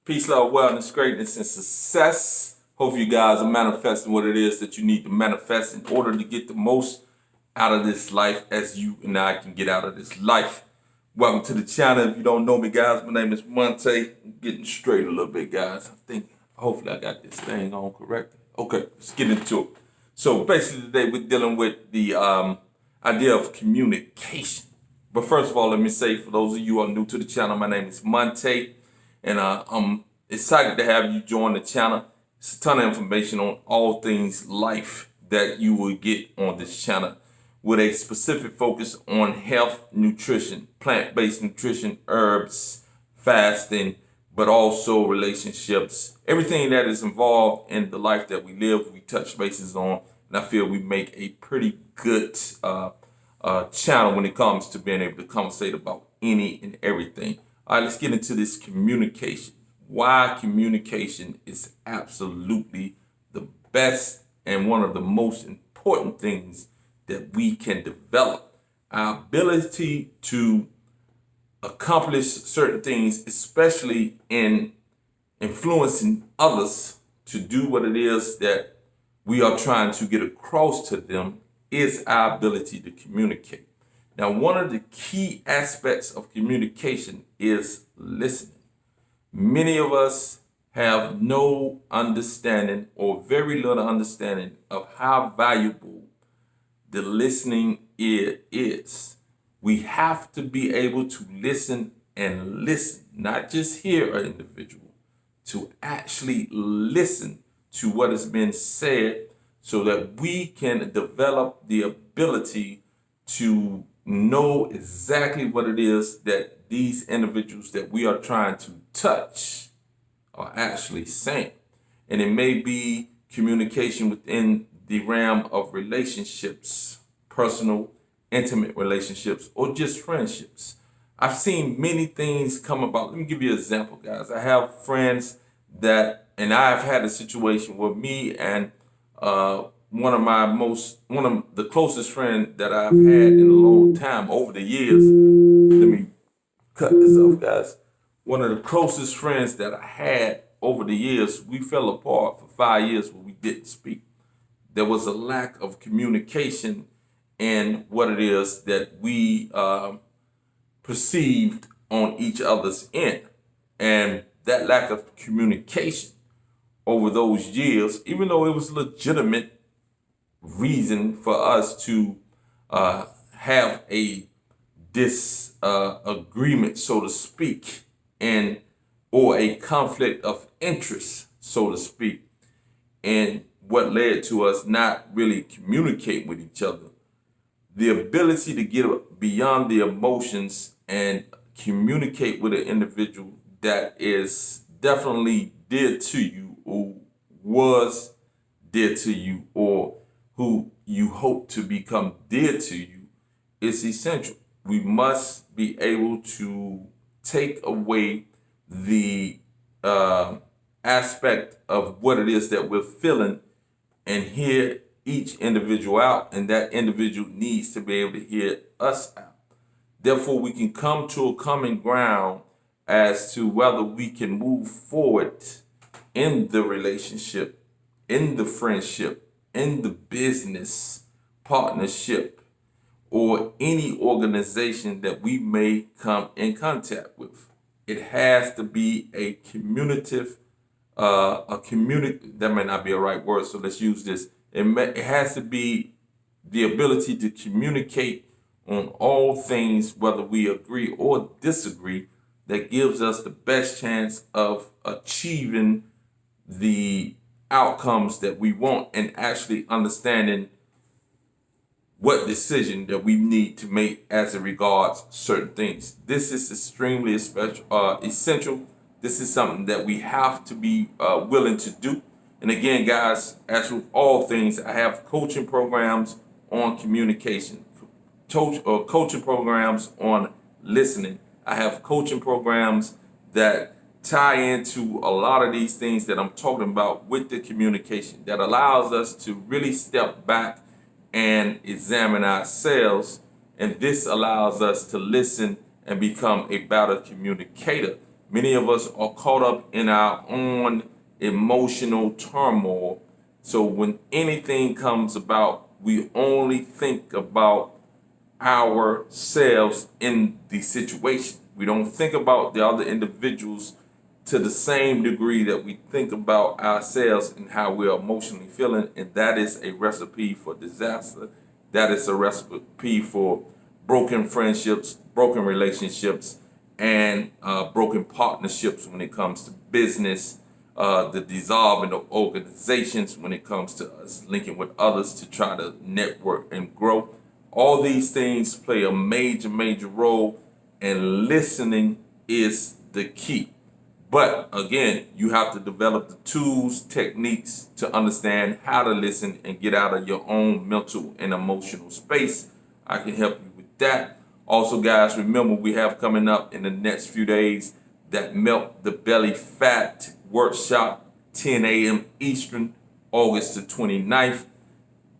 Peace, love, wellness, greatness, and success. Hope you guys are manifesting what it is that you need to manifest in order to get the most out of this life as you and I can get out of this life. Welcome to the channel. If you don't know me, guys, my name is Monte. I'm getting straight a little bit, guys. Hopefully I got this thing on correctly. Okay, let's get into it. So basically today we're dealing with the idea of communication. But first of all, let me say, for those of you who are new to the channel, my name is Monte. And I'm excited to have you join the channel. It's a ton of information on all things life that you will get on this channel with a specific focus on health, nutrition, plant-based nutrition, herbs, fasting, but also relationships. Everything that is involved in the life that we live, we touch bases on. And I feel we make a pretty good channel when it comes to being able to conversate about any and everything. All right, let's get into this communication. Why communication is absolutely the best and one of the most important things that we can develop. Our ability to accomplish certain things, especially in influencing others to do what it is that we are trying to get across to them, is our ability to communicate. Now, one of the key aspects of communication is listening. Many of us have no understanding or very little understanding of how valuable the listening ear is. We have to be able to listen and listen, not just hear an individual, to actually listen to what has been said so that we can develop the ability to know exactly what it is that these individuals that we are trying to touch are actually saying. And it may be communication within the realm of relationships, personal, intimate relationships, or just friendships. I've seen many things come about. Let me give you an example, guys. I have friends and I've had a situation where me and one of the closest friends that I've had in a long time over the years. Let me cut this off, guys. One of the closest friends that I had over the years, we fell apart for 5 years where we didn't speak. There was a lack of communication in what it is that we perceived on each other's end. And that lack of communication over those years, even though it was legitimate reason for us to have a disagreement, so to speak, and or a conflict of interest, so to speak, and what led to us not really communicate with each other. The ability to get beyond the emotions and communicate with an individual that is definitely dear to you, or was dear to you, or who you hope to become dear to you, is essential. We must be able to take away the aspect of what it is that we're feeling and hear each individual out, and that individual needs to be able to hear us out. Therefore, we can come to a common ground as to whether we can move forward in the relationship, in the friendship, in the business partnership, or any organization that we may come in contact with. It has to be a communicative, that may not be a right word, so let's use this. It has to be the ability to communicate on all things, whether we agree or disagree, that gives us the best chance of achieving the outcomes that we want and actually understanding what decision that we need to make as it regards certain things. This is extremely essential. This is something that we have to be willing to do. And again, guys, as with all things, I have coaching programs on communication, coaching programs on listening. I have coaching programs that tie into a lot of these things that I'm talking about with the communication that allows us to really step back and examine ourselves. And this allows us to listen and become a better communicator, Many of us are caught up in our own emotional turmoil. So when anything comes about, we only think about ourselves in the situation. We don't think about the other individuals to the same degree that we think about ourselves and how we're emotionally feeling. And that is a recipe for disaster. That is a recipe for broken friendships, broken relationships, and broken partnerships when it comes to business, the dissolving of organizations when it comes to us linking with others to try to network and grow. All these things play a major, major role, and listening is the key. But again, you have to develop the tools, techniques to understand how to listen and get out of your own mental and emotional space. I can help you with that. Also, guys, remember we have coming up in the next few days that Melt the Belly Fat workshop, 10 a.m. Eastern, August the 29th.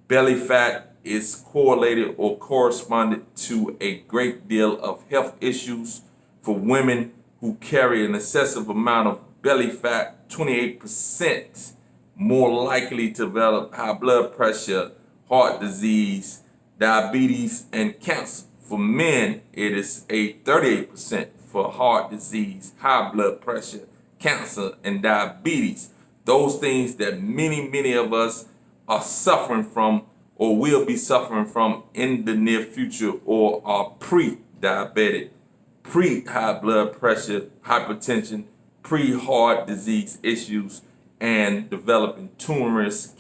Belly fat is correlated or corresponded to a great deal of health issues for women who carry an excessive amount of belly fat, 28% more likely to develop high blood pressure, heart disease, diabetes, and cancer. For men, it is a 38% for heart disease, high blood pressure, cancer, and diabetes. Those things that many, many of us are suffering from or will be suffering from in the near future, or are pre-diabetic, pre-high blood pressure, hypertension, pre-heart disease issues, and developing cancerous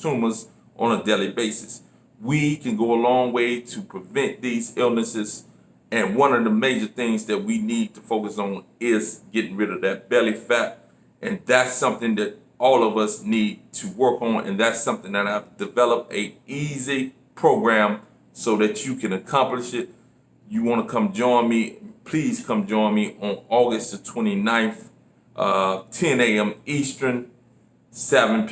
tumors on a daily basis. We can go a long way to prevent these illnesses, and one of the major things that we need to focus on is getting rid of that belly fat, and that's something that all of us need to work on, and that's something that I've developed a easy program so that you can accomplish it. You want to come join me, please come join me on August the 29th, 10 a.m. Eastern, 7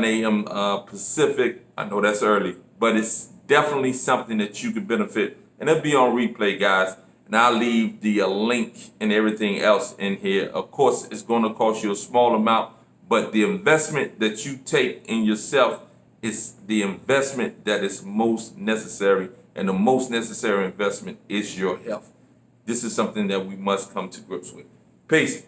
a.m. Pacific. I know that's early, but it's definitely something that you can benefit. And it'll be on replay, guys. And I'll leave the link and everything else in here. Of course, it's going to cost you a small amount, but the investment that you take in yourself is the investment that is most necessary. And the most necessary investment is your health. This is something that we must come to grips with. Peace.